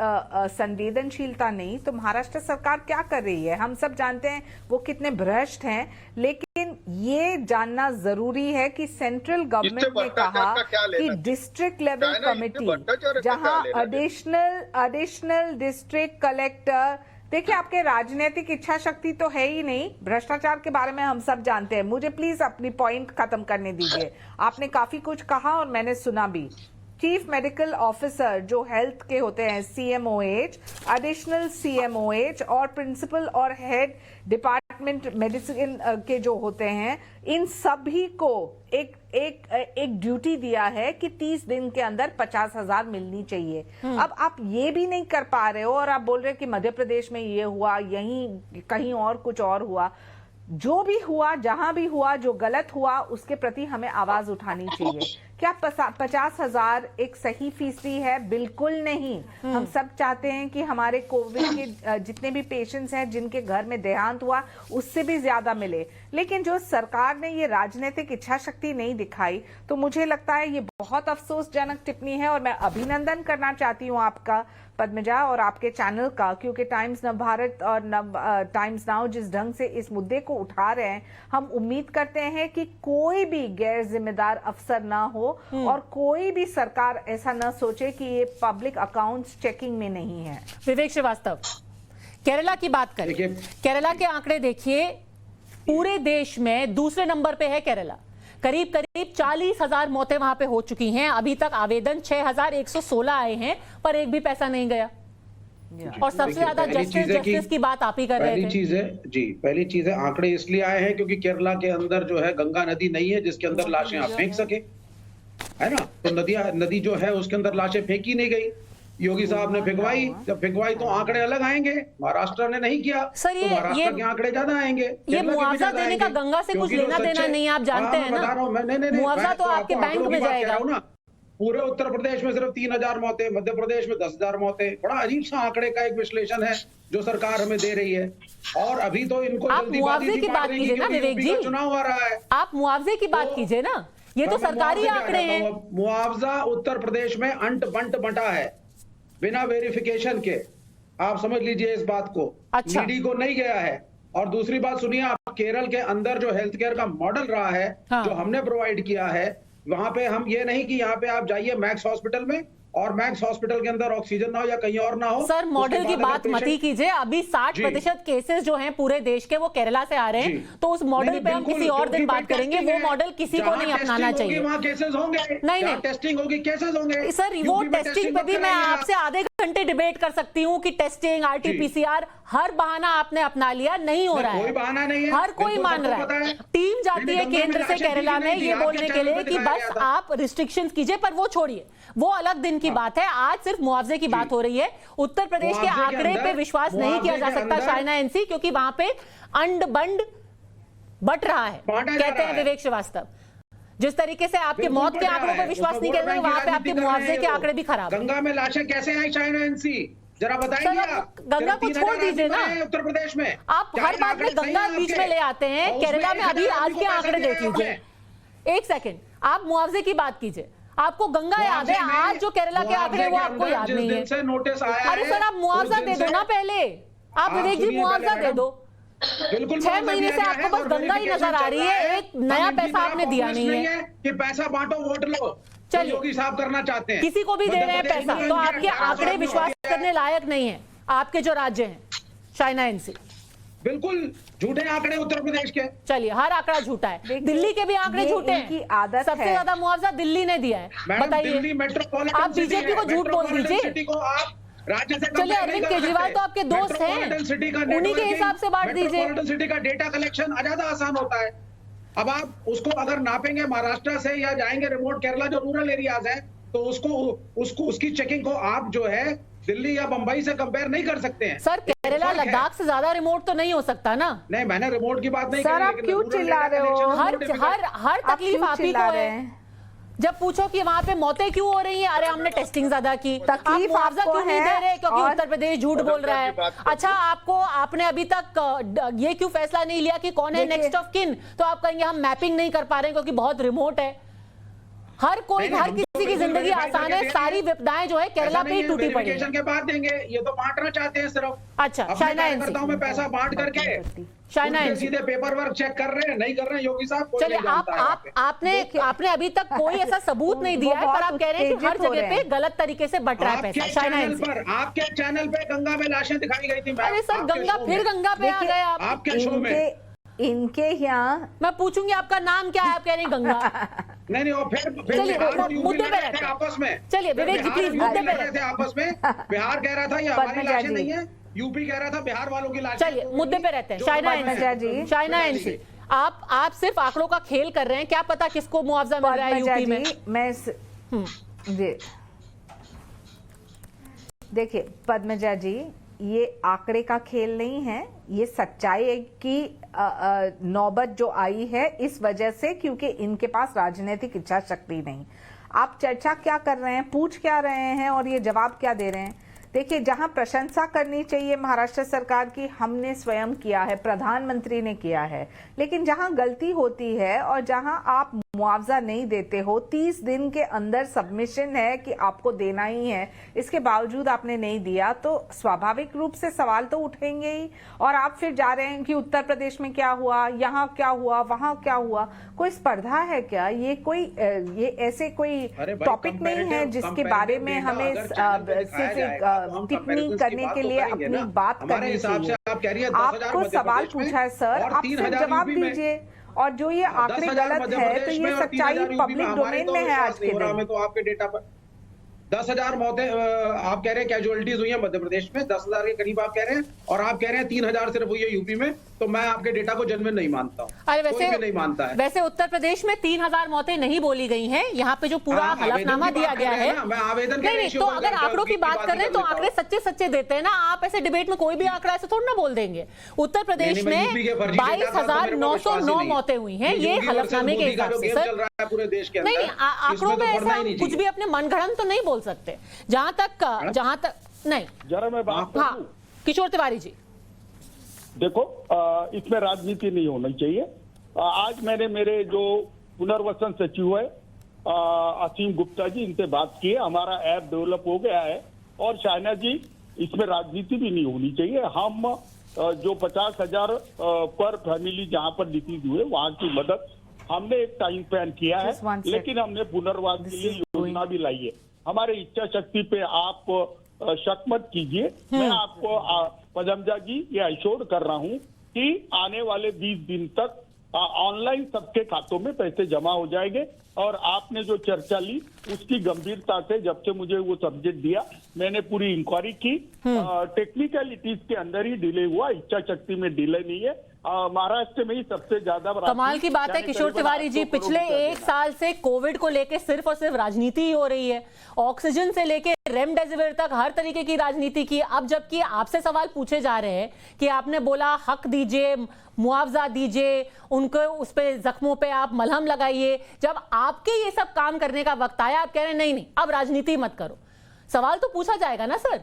संवेदनशीलता नहीं, तो महाराष्ट्र सरकार क्या कर रही है हम सब जानते हैं, वो कितने भ्रष्ट हैं। लेकिन ये जानना जरूरी है कि सेंट्रल गवर्नमेंट ने कहा कि डिस्ट्रिक्ट लेवल कमेटी, जहां एडिशनल डिस्ट्रिक्ट कलेक्टर, देखिए आपके राजनीतिक इच्छा शक्ति तो है ही नहीं, भ्रष्टाचार के बारे में हम सब जानते हैं। मुझे प्लीज अपनी पॉइंट खत्म करने दीजिए। आपने काफी कुछ कहा और मैंने सुना भी। चीफ मेडिकल ऑफिसर जो हेल्थ के होते हैं, CMOH, एडिशनल CMOH और प्रिंसिपल और हेड डिपार्टमेंट मेडिसिन के जो होते हैं, इन सभी को एक ड्यूटी दिया है कि 30 दिन के अंदर 50,000 मिलनी चाहिए। अब आप ये भी नहीं कर पा रहे हो और आप बोल रहे हो कि मध्य प्रदेश में ये हुआ, यहीं कहीं और कुछ और हुआ। जो भी हुआ, जहां भी हुआ, जो गलत हुआ, उसके प्रति हमें आवाज उठानी चाहिए। क्या 50,000 एक सही फीसदी है? बिल्कुल नहीं। हम सब चाहते हैं कि हमारे कोविड के जितने भी पेशेंट्स हैं जिनके घर में देहांत हुआ, उससे भी ज्यादा मिले। लेकिन जो सरकार ने ये राजनीतिक इच्छा शक्ति नहीं दिखाई, तो मुझे लगता है ये बहुत अफसोसजनक टिप्पणी है। और मैं अभिनंदन करना चाहती हूँ आपका पद्मजा और आपके चैनल का, क्योंकि टाइम्स नव भारत और टाइम्स नाउ जिस ढंग से इस मुद्दे को उठा रहे हैं, हम उम्मीद करते हैं कि कोई भी गैर जिम्मेदार अफसर ना हो और कोई भी सरकार ऐसा न सोचे कि ये पब्लिक अकाउंट्स चेकिंग में नहीं है।
विवेक श्रीवास्तव, केरला की बात करें, केरला के आंकड़े देखिए, पूरे देश में दूसरे नंबर पे है केरला। करीब 40,000 मौतें वहां पे हो चुकी हैं। अभी तक आवेदन 6,116 आए हैं, पर एक भी पैसा नहीं गया। और सबसे ज्यादा जस्टिस की बात आप ही कर रहे थे।
पहली चीज है आंकड़े इसलिए आए हैं क्योंकि केरला के अंदर जो है गंगा नदी नहीं है जिसके अंदर लाशें आप फेंक सके, है ना। तो नदी जो है उसके अंदर लाशें फेंकी नहीं गई। योगी साहब ने फेंकवाई, जब फेंकवाई तो आंकड़े अलग आएंगे। महाराष्ट्र ने नहीं किया,
सर, ये
तो महाराष्ट्र के आंकड़े ज्यादा आएंगे।
ये मुआवजा देने का गंगा से कुछ लेना देना नहीं, आप जानते हैं ना। मुआवजा तो आपके बैंक में जाएगा ना।
पूरे उत्तर प्रदेश में सिर्फ 3,000 मौतें, मध्य प्रदेश में 10,000 मौतें। बड़ा अजीब सा आंकड़े का एक विश्लेषण है जो सरकार हमें दे रही है। और अभी तो इनको
आप मुआवजे की बात कीजिए ना विवेक जी,
चुनाव आ रहा है,
आप मुआवजे की बात कीजिए ना। ये तो सरकारी आंकड़े हैं।
मुआवजा उत्तर प्रदेश में अंट बंट बंटा है बिना वेरिफिकेशन के। आप समझ लीजिए इस बात को।
अच्छा।
ईडी को नहीं गया है। और दूसरी बात सुनिए, आप केरल के अंदर जो हेल्थ केयर का मॉडल रहा है,
हाँ।
जो हमने प्रोवाइड किया है, वहां पे हम ये नहीं कि यहाँ पे आप जाइए मैक्स हॉस्पिटल में और मैक्स हॉस्पिटल के अंदर ऑक्सीजन ना हो या कहीं और ना हो।
सर, मॉडल की बात मत ही कीजिए। अभी 60% केसेस जो हैं पूरे देश के वो केरला से आ रहे हैं, तो उस मॉडल पे हम किसी और दिन बात करेंगे। वो मॉडल किसी को नहीं अपनाना चाहिए।
वहाँ केसेस होंगे,
नहीं
टेस्टिंग होगी, केसेस होंगे।
सर, वो टेस्टिंग पे भी मैं आपसे आधे घंटे डिबेट कर सकती हूँ कि टेस्टिंग, RT-PCR, हर बहाना आपने अपना लिया, नहीं हो रहा है।
कोई बहाना नहीं है,
हर कोई मान रहा है। टीम जाती है केंद्र से केरला में ये बोलने के लिए कि बस आप रिस्ट्रिक्शंस कीजिए, पर वो छोड़िए, वो अलग दिन की बात है। आज सिर्फ मुआवजे की बात हो रही है। उत्तर प्रदेश के आंकड़े पे विश्वास नहीं किया जा सकता शाइना एनसी, क्योंकि वहां पे अंड बंड बट रहा है, कहते हैं विवेक श्रीवास्तव। जिस तरीके से आपके मौत के आंकड़ों पर विश्वास नहीं कर रहे, वहां पे आपके मुआवजे के आंकड़े भी खराब।
गंगा में लाशें कैसे आई शाइना एनसी, जरा बताएंगे आप।
गंगा को छोड़ दीजिए ना,
उत्तर प्रदेश में
आप हर बात में गंगा बीच में ले आते हैं। केरला में अभी आज के आंकड़े देख लीजिए। एक सेकंड, आप मुआवजे की बात कीजिए। आपको गंगा याद है, आज जो केरला के आंकड़े वो आपको याद नहीं है। अरे सर, आप मुआवजा दे दो ना पहले। आप विवेक जी मुआवजा दे दो। 6 महीने से आपको बस गंगा ही नजर आ रही है, एक नया पैसा आपने दिया नहीं है
कि पैसा बांटो वोट लो।
चलिए,
योगी साहब करना चाहते हैं,
किसी को भी दे रहे हैं पैसा, तो आपके आंकड़े विश्वास करने लायक नहीं है। आपके जो राज्य हैं शाइना एनसी,
बिल्कुल झूठे आंकड़े उत्तर प्रदेश के।
चलिए, हर आंकड़ा झूठा है। दिल्ली के भी आंकड़े झूठे हैं।
आदत
सबसे ज्यादा मुआवजा दिल्ली ने दिया है। बताइए, आप बीजेपी को झूठ बोल दीजिए। चलिए, अरविंद केजरीवाल तो आपके दोस्त हैं, उन्हीं के हिसाब से बांट दीजिए।
मेट्रोपॉलिटन सिटी का डेटा कलेक्शन ज्यादा आसान होता है। अब आप उसको अगर नापेंगे महाराष्ट्र से या जाएंगे रिमोट केरला जो रूरल एरियाज है, तो उसकी चेकिंग को आप जो है दिल्ली या बंबई से कंपेयर नहीं कर सकते हैं।
सर केरला लद्दाख से ज्यादा रिमोट तो नहीं हो सकता ना?
नहीं, मैंने रिमोट की बात नहीं
सर,
करी,
आप
लेकिन
क्यों
रूरल
चिल्ला
डेटा
रहे हो?
कनेक्शन
हर तकलीफ आप ही को है। जब पूछो कि वहां पे मौतें क्यों हो रही हैं, अरे हमने टेस्टिंग ज्यादा की।
तकलीफ
आप मुआवजा
आपको
क्यों नहीं
है
दे रहे? क्योंकि
और
उत्तर प्रदेश झूठ बोल रहा है। अच्छा, आपने अभी तक ये क्यों फैसला नहीं लिया कि कौन है नेक्स्ट ऑफ किन? तो आप कहेंगे हम मैपिंग नहीं कर पा रहे हैं क्योंकि बहुत रिमोट है। हर किसी की जिंदगी आसान है, सारी विपदाएं जो है केरला पे ही टूटी पड़ी है।
के बाद देंगे, ये तो बांटना चाहते हैं सिर्फ।
अच्छा, शाइना एनसी
में पैसा बांट करके
शाइना एनसी
सीधे पेपर वर्क चेक कर रहे हैं, नहीं कर रहे हैं योगी साहब।
चलिए, आपने अभी तक कोई ऐसा सबूत नहीं दिया है, पर आप कह रहे हैं कि हर जगह पे गलत तरीके से बट रहा है पैसा। शाइना एनसी
आपके चैनल पे गंगा में लाशें दिखाई गई थी।
अरे सर, गंगा पे आ गए आप।
आपके शो में
इनके यहाँ
मैं पूछूंगी आपका नाम क्या है, आप कह रहे हैं गंगा।
नहीं, और फिर
चलिए, मुद्दे पे रहते हैं
आपस में।
चलिए विवेक जी प्लीज मुद्दे पे रहते
हैं आपस में। बिहार कह रहा था ये हमारी लाशें नहीं है, यूपी कह रहा था बिहार वालों की लाशें।
चलिए मुद्दे पे रहते हैं। शाइना एनसी, आप सिर्फ आंकड़ों का खेल कर रहे हैं। क्या पता किसको मुआवजा मिल रहा है यूपी में।
जी देखिए पद्मजा जी, ये आंकड़े का खेल नहीं है, ये सच्चाई की नौबत जो आई है इस वजह से, क्योंकि इनके पास राजनीतिक इच्छा शक्ति नहीं। आप चर्चा क्या कर रहे हैं, पूछ क्या रहे हैं और ये जवाब क्या दे रहे हैं? देखिए, जहां प्रशंसा करनी चाहिए महाराष्ट्र सरकार की, हमने स्वयं किया है, प्रधानमंत्री ने किया है। लेकिन जहां गलती होती है और जहां आप मुआवजा नहीं देते हो, 30 दिन के अंदर सबमिशन है कि आपको देना ही है, इसके बावजूद आपने नहीं दिया, तो स्वाभाविक रूप से सवाल तो उठेंगे ही। और आप फिर जा रहे हैं कि उत्तर प्रदेश में क्या हुआ, यहाँ क्या हुआ, वहां क्या हुआ। कोई स्पर्धा है क्या? ये ऐसे कोई टॉपिक नहीं है जिसके बारे में हमें सिर्फ टिप्पणी करने के लिए अपनी बात करनी चाहिए। आपको सवाल पूछा है सर, आप सिर्फ जवाब दीजिए। और जो ये आंकड़े गलत है तो ये सच्चाई पब्लिक डोमेन में है आज के दिन।
तो आपके डेटा पर 10,000 मौतें आप कह रहे हैं कैजुअलिटीज हुई है मध्य प्रदेश में, 10,000 के करीब आप कह रहे हैं, और आप कह रहे हैं 3,000 सिर्फ हुई है यूपी में। तो मैं आपके डेटा को जेन्युइन नहीं मानता हूं।
अरे वैसे
कोई भी नहीं मानता है।
वैसे उत्तर प्रदेश में 3,000 मौतें नहीं बोली गई हैं। यहाँ पे जो पूरा हलफनामा दिया गया है, नहीं, तो अगर आंकड़ों की बात कर रहे हैं तो आंकड़े सच्चे देते हैं ना। आप ऐसे डिबेट में कोई भी आंकड़ा ऐसे थोड़ा ना बोल देंगे। उत्तर प्रदेश में 22,909 मौतें हुई हैं, ये हलफनामे के हिसाब से। सर नहीं, आंकड़ों में ऐसा कुछ भी अपने मनगढ़ंत तो नहीं बोल सकते। जहां तक नहीं,
जरा मैं बात
हाँ, किशोर तिवारी जी
देखो, इसमें राजनीति नहीं होनी चाहिए। आज मैंने मेरे जो पुनर्वसन सचिव है असीम गुप्ता जी, इनसे बात की है। हमारा ऐप डेवलप हो गया है। और शाइना जी, इसमें राजनीति भी नहीं होनी चाहिए। हम जो 50,000 पर फैमिली जहां पर डिसीज हुए वहां की मदद हमने एक टाइम प्लान किया है, लेकिन हमने पुनर्वास के लिए योजना भी लाई है। हमारे इच्छा शक्ति पे आप शक मत कीजिए। मैं आपको पदमजा जी ये अश्योर कर रहा हूं कि आने वाले 20 दिन तक ऑनलाइन सबके खातों में पैसे जमा हो जाएंगे। और आपने जो चर्चा ली उसकी गंभीरता से, जब से मुझे वो सब्जेक्ट दिया, मैंने पूरी इंक्वायरी की। टेक्निकलिटीज के अंदर ही डिले हुआ, इच्छा शक्ति में डिले नहीं है। महाराष्ट्र में ही सबसे ज्यादा
कमाल की बात है किशोर तिवारी जी, पिछले 1 साल से कोविड को लेके सिर्फ और सिर्फ राजनीति ही हो रही है। ऑक्सीजन से लेके रेमडेसिविर तक हर तरीके की राजनीति की। अब जबकि आपसे सवाल पूछे जा रहे हैं कि आपने बोला हक दीजिए, मुआवजा दीजिए, उनको उस पे जख्मों पे आप मलहम लगाइए। जब आपके ये सब काम करने का वक्त आया, आप कह रहे हैं नहीं अब राजनीति मत करो। सवाल तो पूछा जाएगा ना सर।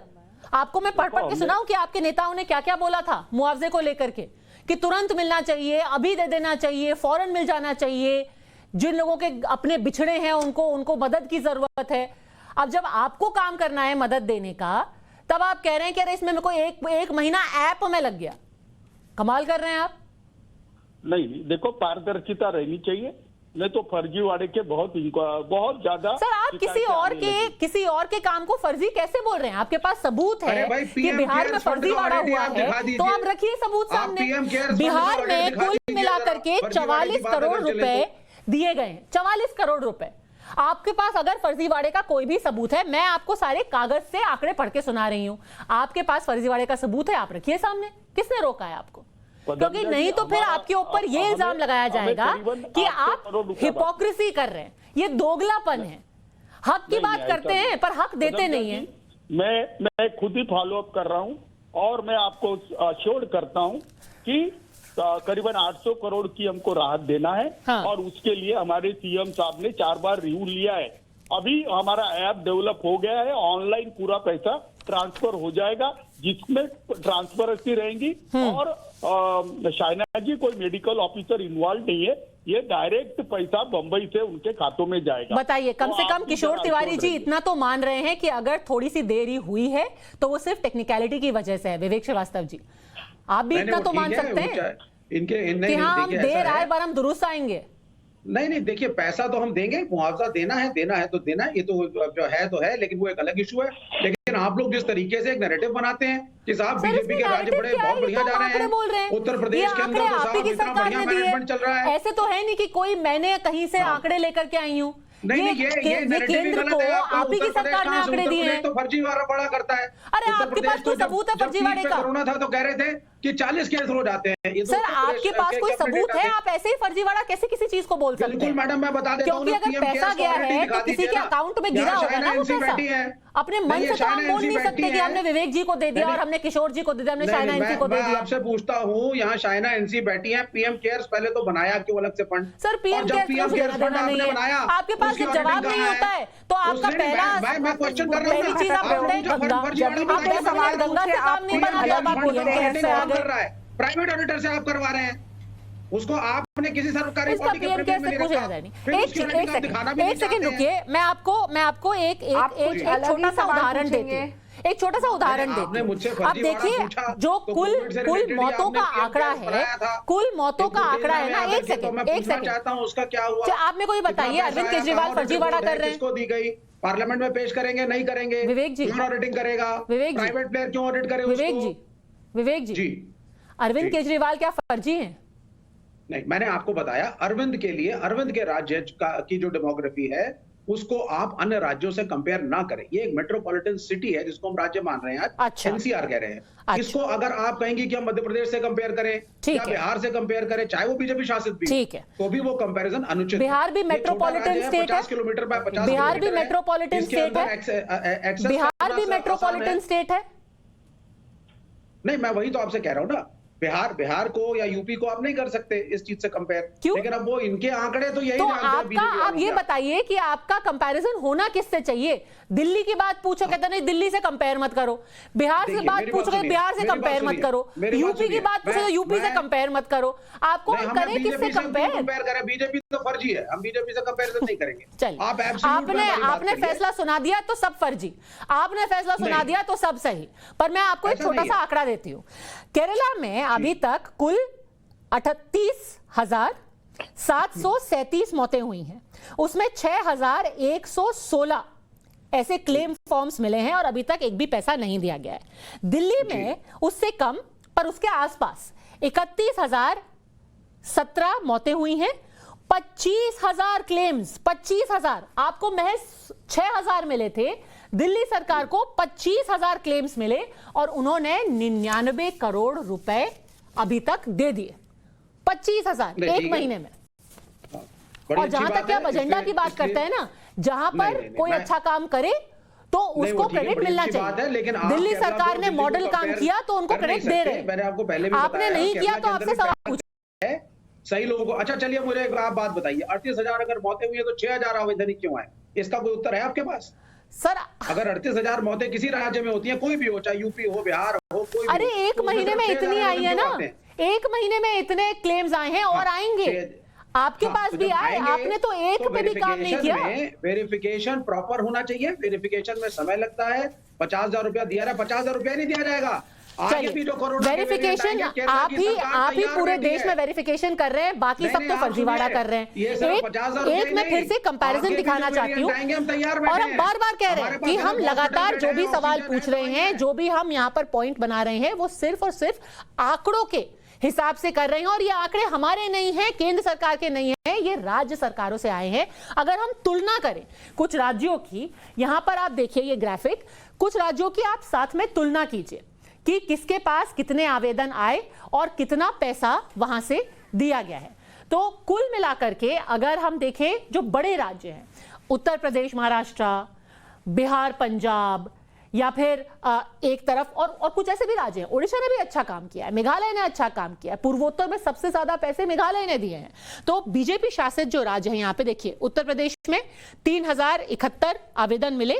आपको मैं पढ़ के सुनाऊं कि आपके नेताओं ने क्या क्या बोला था मुआवजे को लेकर के, कि तुरंत मिलना चाहिए, अभी दे देना चाहिए, फौरन मिल जाना चाहिए, जिन लोगों के अपने बिछड़े हैं उनको मदद की जरूरत है। अब जब आपको काम करना है मदद देने का, तब आप कह रहे हैं कि अरे इसमें मेरे को एक महीना ऐप में लग गया। कमाल कर रहे हैं आप।
नहीं, देखो, पारदर्शिता रहनी चाहिए, नहीं तो फर्जीवाड़े के बहुत ज्यादा।
सर, आप किसी और के काम को फर्जी कैसे बोल रहे हैं? आपके पास सबूत है कि बिहार में फर्जीवाड़ा हुआ है, तो आप रखिए सबूत सामने। बिहार में कुल मिलाकर के 44 करोड़ रुपए दिए गए हैं, 44 करोड़ रुपए। आपके पास अगर फर्जीवाड़े का कोई भी सबूत है, मैं आपको सारे कागज से आंकड़े पढ़ के सुना रही हूं। आपके पास फर्जीवाड़े का सबूत है, आप रखिए सामने। किसने रोका है आपको? क्योंकि नहीं तो फिर आपके ऊपर ये इल्जाम लगाया जाएगा कि आप हिपोक्रेसी कर रहे हैं, ये दोगलापन है। हक की बात करते हैं पर हक देते नहीं है।
मैं खुद ही फॉलो अप कर रहा हूं और मैं आपको अश्योर करता हूं कि करीबन 800 करोड़ की हमको राहत देना है।
हाँ।
और उसके लिए हमारे सीएम साहब ने 4 बार रिव्यू लिया है। अभी हमारा ऐप डेवलप हो गया है, ऑनलाइन पूरा पैसा ट्रांसफर हो जाएगा जिसमें ट्रांसपेरेंसी रहेंगी और शाइना जी कोई मेडिकल ऑफिसर इन्वॉल्व नहीं है, ये डायरेक्ट पैसा बंबई से उनके खातों में जाएगा।
बताइए, कम
तो
से कम
आप भी
किशोर
जरा
तिवारी जी
रहिए।
इतना तो मान रहे हैं कि अगर थोड़ी सी देरी हुई है तो वो सिर्फ टेक्निकलिटी की वजह से है। विवेक श्रीवास्तव जी, आप भी इतना तो मान सकते हैं कि हाँ हम देर आए पर हम दुरुस्त आएंगे।
नहीं, देखिए पैसा तो हम देंगे, मुआवजा देना है तो देना है, ये तो जो है तो है, लेकिन वो एक अलग इशू है। लेकिन आप लोग जिस तरीके से एक नैरेटिव बनाते हैं कि साहब बीजेपी के राज्य बड़े बहुत बढ़िया जा रहे हैं, उत्तर प्रदेश के अंदर तो साहब इतना बढ़िया मैनेजमेंट चल रहा है।
ऐसे तो है नहीं कि कोई मैंने कहीं से आंकड़े लेकर के आई हूँ।
नहीं, ये नैरेटिव ही गलत है।
आप ही की सरकार ने आंकड़े दिए हैं
तो फर्जीवाड़ा बड़ा करता है।
अरे आपके पास कोई सबूत है फर्जीवाड़े का?
कोरोना था तो कह रहे थे कि 40 केस हो जाते हैं। ये
सर आपके पास कोई सबूत है? आप ऐसे ही फर्जीवाड़ा कैसे किसी चीज को बोल सकते हैं?
बिल्कुल मैडम, मैं बता देता हूं,
क्योंकि अगर पैसा गया है तो किसी के अकाउंट में गिरा होगा ना वो पैसा। अपने मन से तो आप बोल नहीं सकते कि हमने विवेक जी को दे दिया और हमने किशोर जी को दे दिया, हमने शाइना एनसी को दे दिया।
आपसे पूछता हूँ, यहाँ शाइना एनसी बैठी है, पीएम केयर्स पहले तो बनाया क्यों अलग से fund?
Sir PM cares fund आपने बनाया, आपके पास जब जवाब नहीं होता है तो आपका पहला
क्वेश्चन कर रहा हूँ,
पहली चीज आप बोल रहे हैं गंगा, आपने सवाल गंगा से काम नहीं बना दिया, आप पीएम केयर्स से आ गए।
प्राइवेट ऑडिटर से आप करवा रहे हैं, उसको आपने किसी सरकारी
इसका पीएम केयर्स से कुछ याद है नहीं। एक सेकंड रुकिए, मैं आपको एक छोटा सा उदाहरण देती हूँ, एक छोटा सा उदाहरण देती हूँ। अब देखिए जो कुल मौतों का आंकड़ा है, कुल मौतों का आंकड़ा है ना, एक सेकंड
चाहता हूँ उसका क्या हुआ।
आप मेरे को ये बताइए, अरविंद केजरीवाल फर्जीवाड़ा कर रहे हैं,
किसको दी गई? पार्लियामेंट में पेश करेंगे, नहीं करेंगे?
विवेक जी,
कौन ऑडिटिंग करेगा?
विवेक जी,
प्राइवेट प्लेयर क्यों ऑडिट करे?
विवेक जी, अरविंद केजरीवाल क्या फर्जी हैं?
नहीं, मैंने आपको बताया अरविंद के लिए, अरविंद के राज्य की जो डेमोग्राफी है उसको आप अन्य राज्यों से कंपेयर ना करें। ये एक मेट्रोपॉलिटन सिटी है जिसको हम राज्य मान रहे हैं आज।
अच्छा।
एनसीआर कह रहे हैं।
अच्छा।
इसको अगर आप कहेंगे कि हम मध्य प्रदेश से कंपेयर करें या बिहार से कंपेयर करें, चाहे वो बीजेपी शासित भी,
ठीक है,
तो भी वो कंपैरिजन अनुचित।
बिहार भी मेट्रोपॉलिटन स्टेट है,
50 किलोमीटर बाय 50
बिहार भी मेट्रोपॉलिटन स्टेट है, बिहार भी मेट्रोपॉलिटन स्टेट है।
नहीं, मैं वही तो आपसे कह रहा हूँ ना, बिहार को या यूपी को आप नहीं कर सकते इस चीज से कंपेयर।
क्यों?
लेकिन अब वो इनके आंकड़े तो यही
तो आप ये बताइए कि आपका कंपैरिजन होना किससे चाहिए? दिल्ली की बात पूछो, कहते नहीं दिल्ली से कंपेयर मत करो, बिहार से बात पूछो तो बिहार से कंपेयर मत करो, यूपी की बात पूछो तो यूपी से कंपेयर मत करो। आपको हम करें किससे कंपेयर
करें? बीजेपी तो फर्जी है, हम बीजेपी से कंपेरिजन नहीं करेंगे।
चलिए, आपने फैसला सुना दिया तो सब फर्जी, आपने फैसला सुना दिया तो सब सही। पर मैं आपको एक छोटा सा आंकड़ा देती हूँ। केरला में अभी तक कुल 38,737 मौतें हुई हैं, उसमें 6,116 ऐसे क्लेम फॉर्म्स मिले हैं और अभी तक एक भी पैसा नहीं दिया गया है। दिल्ली में उससे कम पर उसके आसपास 31,017 मौतें हुई हैं, 25,000 क्लेम्स, 25,000, आपको महज 6,000 मिले थे, दिल्ली सरकार को 25,000 क्लेम्स मिले और उन्होंने 99 करोड़ रुपए अभी तक दे दिए। 25,000 एक महीने में। और जहां तक आप एजेंडा की बात करते हैं ना, जहां पर कोई अच्छा काम करे तो उसको क्रेडिट मिलना चाहिए।
लेकिन
दिल्ली सरकार ने मॉडल काम किया तो उनको क्रेडिट दे रहे हैं।
मैंने आपको पहले भी
आपने नहीं किया तो आपसे सवाल पूछा
है सही लोगों को। अच्छा चलिए, मुझे एक आप बात बताइए, 38,000 अगर मौतें हुई है तो 6,000 आवेदनिक क्यों आए? इसका कोई उत्तर है आपके पास?
सर
अगर 38,000 मौतें किसी राज्य में होती हैं, कोई भी हो, चाहे यूपी हो, बिहार हो, कोई
अरे एक महीने में इतनी आई है ना, एक महीने में इतने क्लेम्स आए हैं और आएंगे। आपके पास भी आए, आपने तो एक पे भी काम नहीं किया।
वेरिफिकेशन प्रॉपर होना चाहिए, वेरिफिकेशन में समय लगता है। 50,000 रुपया दिया रहा है, 50,000 रुपया नहीं दिया जाएगा।
वेरिफिकेशन आप ही पूरे देश में वेरिफिकेशन कर रहे हैं, बाकी सब तो फर्जीवाड़ा कर रहे हैं। एक मैं फिर से कंपैरिजन दिखाना चाहती हूँ और हम बार बार कह रहे हैं कि हम लगातार जो भी सवाल पूछ रहे हैं, जो भी हम यहाँ पर पॉइंट बना रहे हैं, वो सिर्फ और सिर्फ आंकड़ों के हिसाब से कर रहे हैं। और ये आंकड़े हमारे नहीं हैं, केंद्र सरकार के नहीं हैं, ये राज्य सरकारों से आए हैं। अगर हम तुलना करें कुछ राज्यों की, यहां पर आप देखिए ये ग्राफिक, कुछ राज्यों की आप साथ में तुलना कीजिए कि किसके पास कितने आवेदन आए और कितना पैसा वहां से दिया गया है। तो कुल मिलाकर के अगर हम देखें, जो बड़े राज्य हैं उत्तर प्रदेश, महाराष्ट्र, बिहार, पंजाब, या फिर एक तरफ और कुछ ऐसे भी राज्य हैं। उड़ीसा ने भी अच्छा काम किया है, मेघालय ने अच्छा काम किया है, पूर्वोत्तर में सबसे ज्यादा पैसे मेघालय ने दिए हैं। तो बीजेपी शासित जो राज्य हैं, यहां पे देखिए, उत्तर प्रदेश में 3071 आवेदन मिले,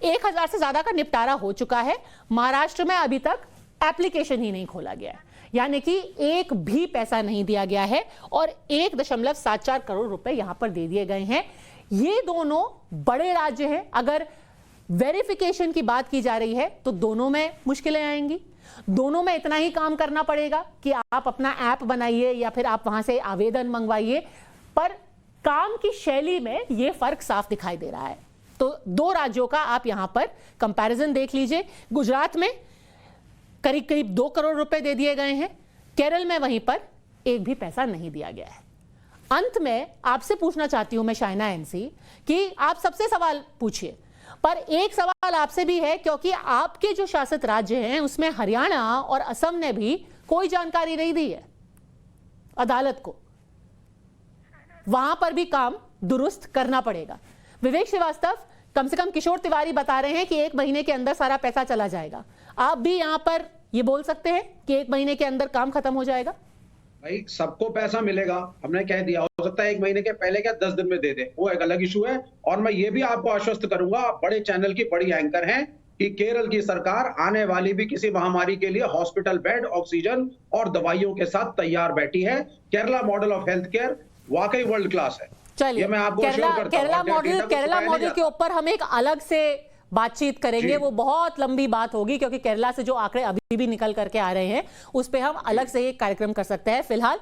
1000 से ज्यादा का निपटारा हो चुका है। महाराष्ट्र में अभी तक एप्लीकेशन ही नहीं खोला गया है, यानी कि एक भी पैसा नहीं दिया गया है और 1.74 करोड़ रुपए यहां पर दे दिए गए हैं। ये दोनों बड़े राज्य हैं। अगर वेरिफिकेशन की बात की जा रही है तो दोनों में मुश्किलें आएंगी, दोनों में इतना ही काम करना पड़ेगा कि आप अपना ऐप बनाइए या फिर आप वहां से आवेदन मंगवाइए, पर काम की शैली में यह फर्क साफ दिखाई दे रहा है। तो दो राज्यों का आप यहां पर कंपैरिजन देख लीजिए। गुजरात में करीब करीब 2 करोड़ रुपए दे दिए गए हैं, केरल में वहीं पर एक भी पैसा नहीं दिया गया है। अंत में आपसे पूछना चाहती हूं मैं शाइना एनसी कि आप सबसे सवाल पूछिए, पर एक सवाल आपसे भी है, क्योंकि आपके जो शासित राज्य हैं उसमें हरियाणा और असम ने भी कोई जानकारी नहीं दी है अदालत को। वहां पर भी काम दुरुस्त करना पड़ेगा। विवेक श्रीवास्तव, कम से कम किशोर तिवारी बता रहे हैं कि 1 महीने के अंदर सारा पैसा चला जाएगा। आप भी यहां पर ये बोल सकते हैं कि 1 महीने के अंदर काम खत्म हो जाएगा?
भाई सबको पैसा मिलेगा, हमने कह दिया। हो सकता है 1 महीने के पहले क्या 10 दिन में दे दे, वो एक अलग इशू है। और मैं ये भी आपको आश्वस्त करूंगा, आप बड़े चैनल की बड़ी एंकर हैं, कि केरल की सरकार आने वाली भी किसी महामारी के लिए हॉस्पिटल बेड, ऑक्सीजन और दवाइयों के साथ तैयार बैठी है। Kerala model of health care वाकई वर्ल्ड क्लास है।
चलिए,
मैं आपको
केरला मॉडल के ऊपर हम एक अलग से बातचीत करेंगे, वो बहुत लंबी बात होगी, क्योंकि केरला से जो आंकड़े अभी भी निकल करके आ रहे हैं उस पे हम अलग से एक कार्यक्रम कर सकते हैं। फिलहाल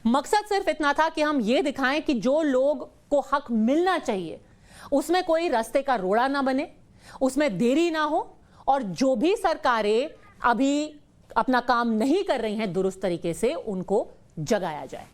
मकसद सिर्फ इतना था कि हम ये दिखाएं कि जो लोग को हक मिलना चाहिए उसमें कोई रास्ते का रोड़ा ना बने, उसमें देरी ना हो, और जो भी सरकारें अभी अपना काम नहीं कर रही हैं दुरुस्त तरीके से, उनको जगाया जाए।